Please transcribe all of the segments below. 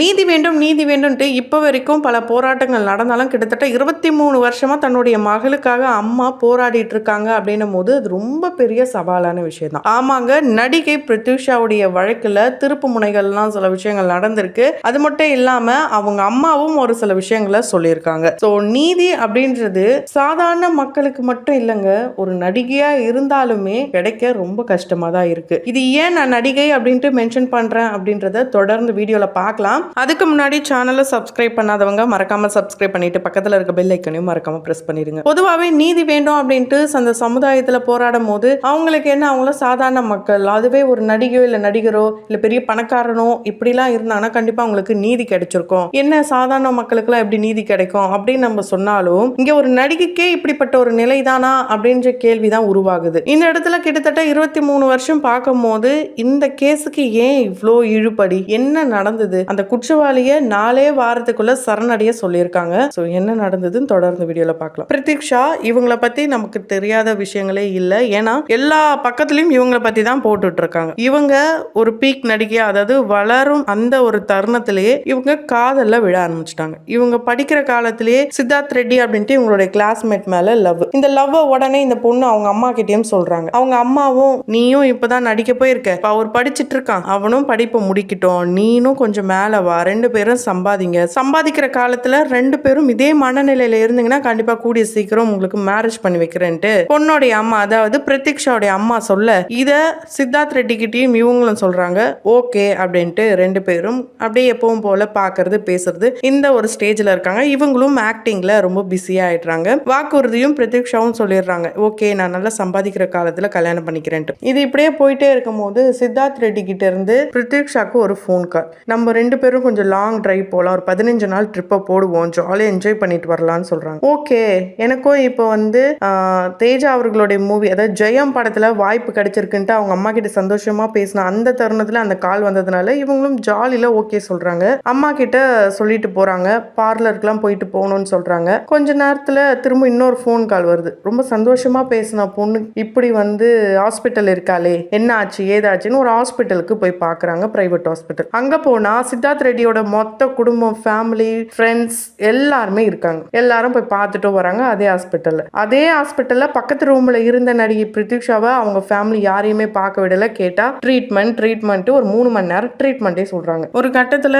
நீதி வேண்டும் நீதி வேண்டும்ட்டு இப்போ வரைக்கும் பல போராட்டங்கள் நடந்தாலும் கிட்டத்தட்ட 23 வருஷமா தன்னுடைய மகளுக்காக அம்மா போராடிட்டு இருக்காங்க அப்படின்னும் போது அது ரொம்ப பெரிய சவாலான விஷயம் தான். ஆமாங்க, நடிகை பிரித்யூஷாவுடைய வழக்குல திருப்பு முனைகள்லாம் சில விஷயங்கள் நடந்திருக்கு. அது மட்டும் இல்லாம அவங்க அம்மாவும் ஒரு சில விஷயங்களை சொல்லியிருக்காங்க. ஸோ நீதி அப்படின்றது சாதாரண மக்களுக்கு மட்டும் இல்லைங்க, ஒரு நடிகையா இருந்தாலுமே கிடைக்க ரொம்ப கஷ்டமா தான் இருக்கு. இது ஏன் நான் நடிகை அப்படின்ட்டு மென்ஷன் பண்றேன் அப்படின்றத தொடர்ந்து வீடியோல பார்க்கலாம். அதுக்கு முன்னாடி சேனலை சப்ஸ்கிரைப் பண்ணாதவங்க மறக்காம சப்ஸ்கிரைப் பண்ணிட்டு பக்கத்துல இருக்க பெல் ஐக்கனையும் மறக்காம பிரஸ் பண்ணிடுங்க. பொதுவாகவே நீதி வேண்டும் அப்படின்ட்டு அந்த சமுதாயத்துல போராடும் போது அவங்களுக்கு என்ன, அவங்கள சாதாரண மக்கள், அதுவே ஒரு நடிகையோ இல்ல நடிகரோ இல்ல பெரிய பணக்காரனோ இப்படிலாம் இருந்தாங்கன்னா கண்டிப்பா அவங்களுக்கு நீதி கிடைச்சிருக்கும். என்ன சாதாரண மக்களுக்குலாம் எப்படி நீதி கிடைக்கும் அப்படின்னு நம்ம சொன்னாலும் இங்க ஒரு நடிகைக்கே இப்படிப்பட்ட ஒரு நிலை தானா அப்படின்ற கேள்விதான் உருவாகுது. இந்த இடத்துல கிட்டத்தட்ட 23 வருஷம் பார்க்கும் போது இந்த கேஸுக்கு ஏன் இவ்வளோ இழுபடி, என்ன நடந்தது, அந்த குற்றவாளியை 4 வாரத்துக்குள்ள சரணடைய சொல்லியிருக்காங்க. ஸோ என்ன நடந்ததுன்னு தொடர்ந்து வீடியோல பார்க்கலாம். பிரதீக்ஷா இவங்களை பத்தி நமக்கு தெரியாத விஷயங்களே இல்லை. ஏன்னா எல்லா பக்கத்துலயும் இவங்களை பத்தி தான் போட்டுட்டு இருக்காங்க. இவங்க ஒரு பீக் நடிகையா, அதாவது வளரும் அந்த ஒரு தருணத்திலேயே இவங்க காதல்ல விழ ஆரம்பிச்சிட்டாங்க. இவங்க படிக்கிற காலத்திலேயே சித்தார்த் ரெட்டி அப்படின்ட்டு இவங்களுடைய கிளாஸ்மேட் மேல லவ். இந்த லவ் உடனே இந்த பொண்ணு அவங்க அம்மா கிட்டேயும் சொல்றாங்க. அவங்க அம்மாவும் நீயும் இப்பதான் நடிக்க போயிருக்க, அவர் படிச்சிட்டு இருக்கான், அவனும் படிப்பை முடிக்கட்டும், நீனும் கொஞ்சம் மேல வா, 2 பேரும் சம்பாதிங்க, சம்பாதிக்கிற காலத்துல 2 பேரும் இதே மனநிலையில இருந்தீங்கன்னா கண்டிப்பா கூடிய சீக்கிரம் உங்களுக்கு மேரேஜ் பண்ணி வைக்கிறேன்ட்டு பொண்ணுடைய அம்மா, அதாவது பிரதீக்ஷாவுடைய அம்மா சொல்ல இத சித்தார்த் ரெட்டி கிட்டையும் இவங்களும் சொல்றாங்க. ஓகே அப்படின்ட்டு 2 பேரும் அப்படியே எப்பவும் போல பாக்குறது பேசுறது இந்த ஒரு ஸ்டேஜ்ல இருக்காங்க. இவங்களும் ஆக்டிங்ல ரொம்ப பிஸியா ஆயிடுறாங்க. வாக்குறுதியும் பிரதீக்ஷாவும் சொல்லிடுறாங்க, ஓகே நான் நல்லா சம்பாதிக்கிற காலத்துல கல்யாணம் பண்ணிக்கிறேன்ட்டு. இது இப்படியே போயிட்டே இருக்கும் போது சித்தார்த் ரெட்டி கிட்ட இருந்து பிரதீக்ஷாக்கு ஒரு ஃபோன் கால். நம்ம 2 பேரும் கொஞ்சம் லாங் டிரைவ் போகலாம், ஒரு 15 நாள் ட்ரிப்பை போடுவோம், ஜாலியாக என்ஜாய் பண்ணிட்டு வரலாம்னு சொல்றாங்க. ஓகே, எனக்கும் இப்போ வந்து தேஜா அவர்களுடைய மூவி, அதாவது ஜெயம் படத்துல வாய்ப்பு கிடைச்சிருக்குன்ட்டு அவங்க அம்மா கிட்ட சந்தோஷமா பேசின அந்த தருணத்துல அந்த கால் வந்ததுனால இவங்களும் ஜாலியில ஓகே சொல்றாங்க. அம்மா கிட்ட சொல்லிட்டு போறாங்க, பார்லருக்குலாம் போயிட்டு போகணும்னு சொல்றாங்க. கொஞ்ச நேரத்துல திரும்ப இன்னொரு ஃபோன் கால் வருது. ரொம்ப சந்தோஷமா பேசின பொண்ணு இப்படி வந்து ஹாஸ்பிட்டல் இருக்காளே, என்ன ஆச்சு ஏதாச்சுன்னு ஒரு ஹாஸ்பிட்டலுக்கு போய் பார்க்குறாங்க, பிரைவேட் ஹாஸ்பிட்டல். அங்க போனா சித்தார்த் ரெட்டியோட மொத்த குடும்பம், ஃபேமிலி, ஃப்ரெண்ட்ஸ் எல்லாருமே இருக்காங்க. எல்லாரும் போய் பார்த்துட்டு வராங்க அதே ஹாஸ்பிட்டல்ல பக்கத்து ரூம்ல இருந்த நடிகை பிரதீக்ஷாவை அவங்க ஃபேமிலி யாரையுமே பார்க்க விடல. கேட்டா ட்ரீட்மெண்ட் ஒரு 3 மணி நேரம் ட்ரீட்மெண்ட்டே சொல்றாங்க. ஒரு கட்டத்துல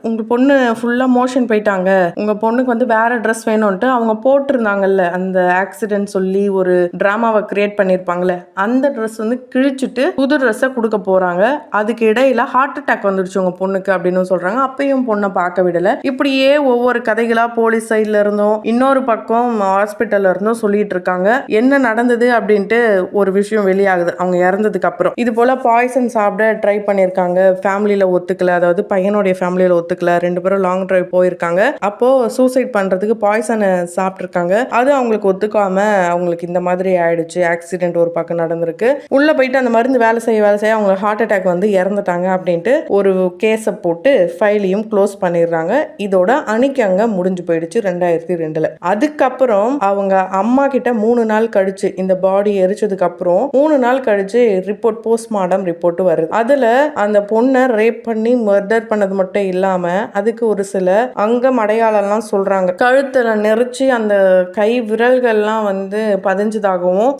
உங்க பொண்ணு ஃபுல்லா மோஷன் போயிட்டாங்க, உங்க பொண்ணுக்கு வந்து வேற ட்ரெஸ் வேணும்ட்டு அவங்க போட்டிருந்தாங்கல்ல, அந்த ஆக்சிடென்ட் சொல்லி ஒரு டிராமாவை கிரியேட் பண்ணிருப்பாங்கல்ல, அந்த ட்ரெஸ் வந்து கிழிச்சிட்டு புது ட்ரெஸ்ஸை கொடுக்க போறாங்க. அதுக்கு இடையில ஹார்ட் அட்டாக் வந்துருச்சு உங்க பொண்ணுக்கு அப்படின்னு சொல்றாங்க. அப்பயும் பொண்ணை பார்க்க விடல. இப்படியே ஒவ்வொரு கதைகளா போலீஸ் சைட்ல இருந்தும் இன்னொரு பக்கம் ஹாஸ்பிட்டல்ல இருந்தும் சொல்லிட்டு இருக்காங்க. என்ன நடந்தது அப்படின்ட்டு ஒரு விஷயம் வெளியாகுது அவங்க இறந்ததுக்கு அப்புறம். இது போல பாய்சன் சாப்பிட ட்ரை பண்ணிருக்காங்க, ஃபேமிலியில ஒத்துக்கல, அதாவது பையனுடைய ஃபேமிலியில ஒத்துக்கல, 2 பேரும் லாங் டிரைவ் போயிருக்காங்க. அப்போ சூசைட் பண்றதுக்கு பாய்சனை சாப்பிட்டுருக்காங்க. அது அவங்களுக்கு ஒத்துக்காம அவங்களுக்கு இந்த மாதிரி ஆயிடுச்சு. ஆக்சிடென்ட் ஒரு பக்கம் நடந்திருக்கு. உள்ள போயிட்டு அந்த மருந்து வேலை செய்ய அவங்களுக்கு ஹார்ட் அட்டாக் வந்து இறந்துட்டாங்க அப்படின்ட்டு ஒரு கேஸை போட்டு ஃபைலையும் க்ளோஸ் பண்ணிடுறாங்க. இதோட அன்னைக்கு அங்க முடிஞ்சு போயிடுச்சு 2002. அதுக்கப்புறம் அவங்க அம்மா கிட்ட 3 நாள் கழிச்சு, இந்த பாடி எரிச்சதுக்கு அப்புறம் 3 நாள் கழிச்சு ரிப்போர்ட், போஸ்ட்மார்டம் ரிப்போர்ட் வருது. அதுல அந்த பொண்ணை ரேப் பண்ணி மர்டர் பண்ணது மட்டும் இல்லாம அதுக்கு ஒரு சில அங்கம் அடையாளம்லாம் சொல்றாங்க. கழுத்துல நெரிச்சு அந்த கை விரல்கள்லாம் வந்து பதிஞ்சதாகவும்,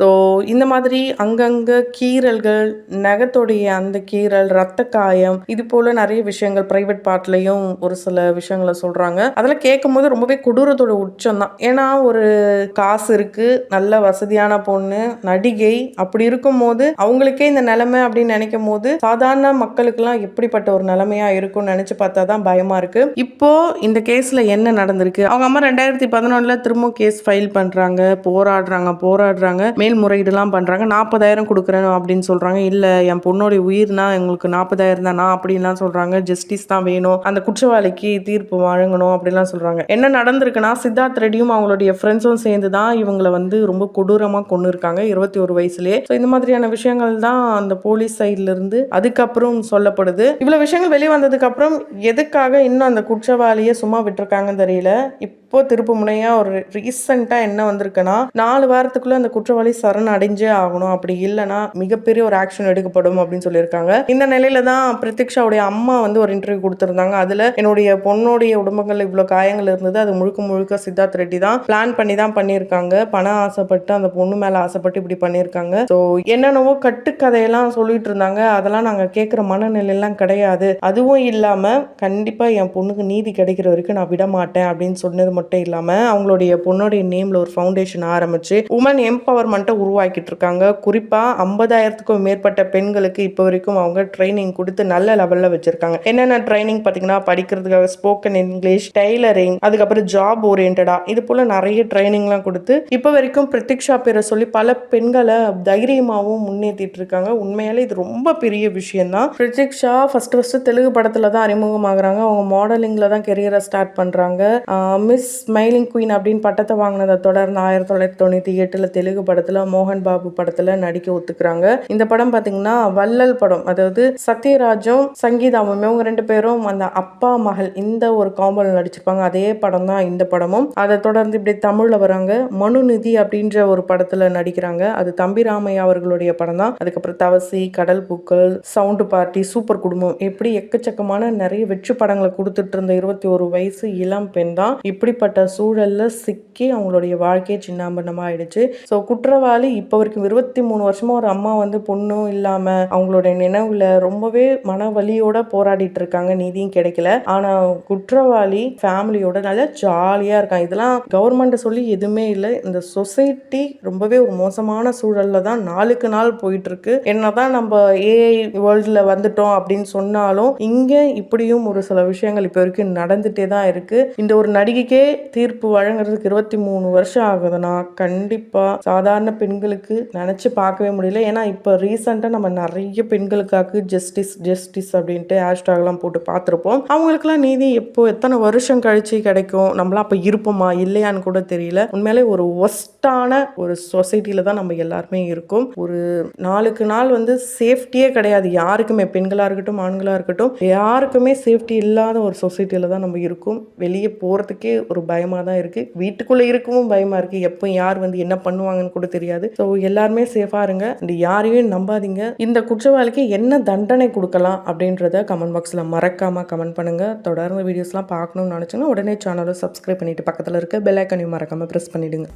இந்த மாதிரி அங்கங்க கீறல்கள், நகத்துடைய அந்த கீறல், ரத்த காயம், இது போல நிறைய விஷயங்கள் பிரைவேட் பார்ட்லயும் ஒரு சில விஷயங்களை சொல்றாங்க. அதெல்லாம் கேட்கும் போது ரொம்பவே கொடூரத்தோட உச்சம் தான். ஏன்னா ஒரு காசு இருக்கு, நல்ல வசதியான பொண்ணு, நடிகை, அப்படி இருக்கும் போது அவங்களுக்கே இந்த நிலைமை அப்படின்னு நினைக்கும் போது சாதாரண மக்களுக்கெல்லாம் எப்படிப்பட்ட ஒரு நிலைமையா இருக்கும்னு நினைச்சு பார்த்தா தான் பயமா இருக்கு. இப்போ இந்த கேஸ்ல என்ன நடந்திருக்கு, அவங்க அம்மா 2011 திரும்ப கேஸ் ஃபைல் பண்றாங்க, போராடுறாங்க, மேல்முறையீடுலாம் பண்றாங்க. 40,000 கொடுக்குறேன் அப்படின்னு சொல்றாங்க. இல்ல என் பொண்ணோடைய உயிர்னா எங்களுக்கு 40,000 தானா அப்படின்லாம் சொல்றாங்க. ஜஸ்டிஸ் தான் வேணும், அந்த குற்றவாளிக்கு தீர்ப்பு வழங்கணும் அப்படிலாம் சொல்றாங்க. என்ன நடந்திருக்குன்னா, சித்தார்த் ரெட்டியும் அவங்களுடைய ஃப்ரெண்ட்ஸும் சேர்ந்து தான் இவங்களை வந்து ரொம்ப கொடூரமா கொண்டு இருக்காங்க 21 வயசுலயே. இந்த மாதிரியான விஷயங்கள் தான் அந்த போலீஸ் சைட்ல இருந்து அதுக்கப்புறம் சொல்லப்படுது. இவ்வளவு விஷயங்கள் வெளியே வந்ததுக்கு அப்புறம் எதுக்காக இன்னும் அந்த குற்றவாளியை சும்மா விட்டுருக்காங்கன்னு தெரியல. இப்போ திருப்பு முனையா ஒரு ரீசெண்டா என்ன வந்திருக்குன்னா, 4 வாரத்துக்குள்ள அந்த குற்றவாளி சரண் அடைஞ்சே ஆகணும், அப்படி இல்லைன்னா மிகப்பெரிய ஒரு ஆக்ஷன் எடுக்கப்படும் அப்படின்னு சொல்லியிருக்காங்க. இந்த நிலையில தான் பிரதீக்ஷாவுடைய அம்மா வந்து ஒரு இன்டர்வியூ கொடுத்திருந்தாங்க. இருந்தாங்க. அதில் என்னுடைய பொண்ணுடைய உடம்புகளில் இவ்வளோ காயங்கள் இருந்தது. அது முழுக்க முழுக்க சித்தார்த் ரெட்டி தான் பிளான் பண்ணி தான் பண்ணியிருக்காங்க. பணம் ஆசைப்பட்டு அந்த பொண்ணு மேலே ஆசைப்பட்டு இப்படி பண்ணியிருக்காங்க. ஸோ என்னென்னவோ கட்டுக்கதையெல்லாம் சொல்லிட்டு இருந்தாங்க. அதெல்லாம் நாங்கள் கேட்குற மனநிலையெல்லாம் கிடையாது. அதுவும் இல்லாமல் கண்டிப்பாக என் பொண்ணுக்கு நீதி கிடைக்கிற வரைக்கும் நான் விட மாட்டேன் அப்படின்னு சொன்னது மட்டும் இல்லாமல் அவங்களுடைய பொண்ணுடைய நேமில் ஒரு ஃபவுண்டேஷன் ஆரம்பித்து உமன் எம்பவர்மெண்ட்டை உருவாக்கிட்டு இருக்காங்க. குறிப்பாக 50,000க்கும் மேற்பட்ட பெண்களுக்கு இப்போ வரைக்கும் அவங்க ட்ரைனிங் கொடுத்து நல்ல லெவலில் வச்சுருக்காங்க. என்னென்ன ட்ரைனிங் பார்த்தீங்கன்னா படிக்கிறதுக்காக ஸ்போக்கன் இங்கிலீஷ், டைலரிங், அதுக்கப்புறம் ஜாப் ஓரியன்டா இது போல் நிறைய ட்ரைனிங்லாம் கொடுத்து இப்போ வரைக்கும் பிரதீக்ஷா பேரை சொல்லி பல பெண்களை தைரியமாகவும் முன்னேற்றிட்டு இருக்காங்க. உண்மையாலே இது ரொம்ப பெரிய விஷயம் தான். பிரதீக்ஷா ஃபர்ஸ்ட் தெலுங்கு படத்தில் தான் அறிமுகமாகறாங்க. அவங்க மாடலிங்கில் தான் கெரியரை ஸ்டார்ட் பண்ணுறாங்க. மிஸ் ஸ்மைலிங் குயின் அப்படின்னு பட்டத்தை வாங்கினதை தொடர்ந்து 1998 தெலுங்கு படத்தில் மோகன் பாபு படத்தில் நடிக்க ஒத்துக்கிறாங்க. இந்த படம் பார்த்தீங்கன்னா வள்ளல் படம், அதாவது சத்யராஜும் சங்கீதாவும் இவங்க 2 பேரும் அந்த அப்பா மகள் இந்த ஒரு காம்போல நடிச்சிருப்பாங்க. அதே படம் தான் இந்த படமும். அதை தொடர்ந்து இப்படி தமிழில் வராங்க. மனுநிதி அப்படின்ற ஒரு படத்தில் நடிக்கிறாங்க. அது தம்பிராமையா அவர்களுடைய படம் தான். அதுக்கப்புறம் தவசி, கடல் பூக்கள், சவுண்டு பார்ட்டி, சூப்பர் குடும்பம் இப்படி எக்கச்சக்கமான நிறைய வெற்றி படங்களை கொடுத்துட்டு இருந்த 21 வயசு இளம் பெண் தான் இப்படிப்பட்ட சூழல்ல சிக்கி அவங்களுடைய வாழ்க்கையை சின்னாம்பண்ணமா ஆயிடுச்சு. ஸோ குற்றவாளி இப்போ வரைக்கும் 23 வருஷமா ஒரு அம்மா வந்து பொண்ணும் இல்லாம அவங்களுடைய நினைவுல ரொம்பவே மன வலியோட போராடிட்டு இருக்காங்க. நீதியும் கிடைக்கல. ஆனா குற்றவாளி ஃபேமிலியோட நல்லா ஜாலியா இருக்காங்க. இதெல்லாம் கவர்மெண்ட் சொல்லி எதுவுமே இல்லை. இந்த சொசைட்டி ரொம்பவே ஒரு மோசமான சூழல்ல தான் நாளுக்கு நாள் போயிட்டு இருக்கு. என்னதான் நம்ம ஏஐ வேர்ல்டுல வந்துட்டோம் அப்படின்னு சொன்னாலும் இங்க இப்படியும் ஒரு சில விஷயங்கள் இப்போ வரைக்கும் நடந்துட்டே தான் இருக்கு. இந்த ஒரு நடிகைக்கே தீர்ப்பு வழங்குறதுக்கு 23 வருஷம் ஆகுதுன்னா கண்டிப்பா சாதாரண பெண்களுக்கு நினைச்சு பார்க்கவே முடியல. ஏன்னா இப்போ ரீசெண்டாக நம்ம நிறைய பெண்களுக்காக ஜஸ்டிஸ் ஜஸ்டிஸ் அப்படின்ட்டு ஹேஷ்டாக்லாம் போட்டு பார்த்துருப்போம். அவங்களுக்குலாம் நீதி எப்போ எத்தனை வருஷம் கழிச்சு கிடைக்கும், நம்மளாம் அப்போ இருப்போமா இல்லையான்னு கூட தெரியல. உண்மையிலே ஒரு ஒஸ்டான ஒரு சொசைட்டியில தான் நம்ம எல்லாருமே இருக்கோம். ஒரு நாளுக்கு நாள் வந்து சேஃப்டியே கிடையாது யாருக்குமே, பெண்களாக இருக்கட்டும் ஆண்களாக இருக்கட்டும், யாருக்குமே சேஃப்டி இல்லாத ஒரு சொசைட்டியில தான் நம்ம இருக்கோம். வெளியே போகிறதுக்கே ஒரு பயமாக தான் இருக்குது. வீட்டுக்குள்ளே இருக்கவும் பயமாக இருக்குது. எப்போ யார் வந்து என்ன பண்ணுவாங்கன்னு கூட தெரியாது. ஸோ எல்லாருமே சேஃபாக இருங்க. இந்த யாரையும் நம்பாதீங்க. இந்த குற்றவாளிக்கு என்ன தண்டனை கொடுக்கலாம் அப்படின்றத கமெண்ட் பாக்ஸில் மறக்காமல் கமெண்ட் பண்ணுங்கள். தொடர்ந்து வீடியோஸ்லாம் பார்க்கணும்னு நினச்சிங்கன்னா உடனே சேனலை சப்ஸ்கிரைப் பண்ணிவிட்டு பக்கத்தில் இருக்க பெல் ஐக்கானையும் மறக்காமல் ப்ரெஸ் பண்ணிவிடுங்க.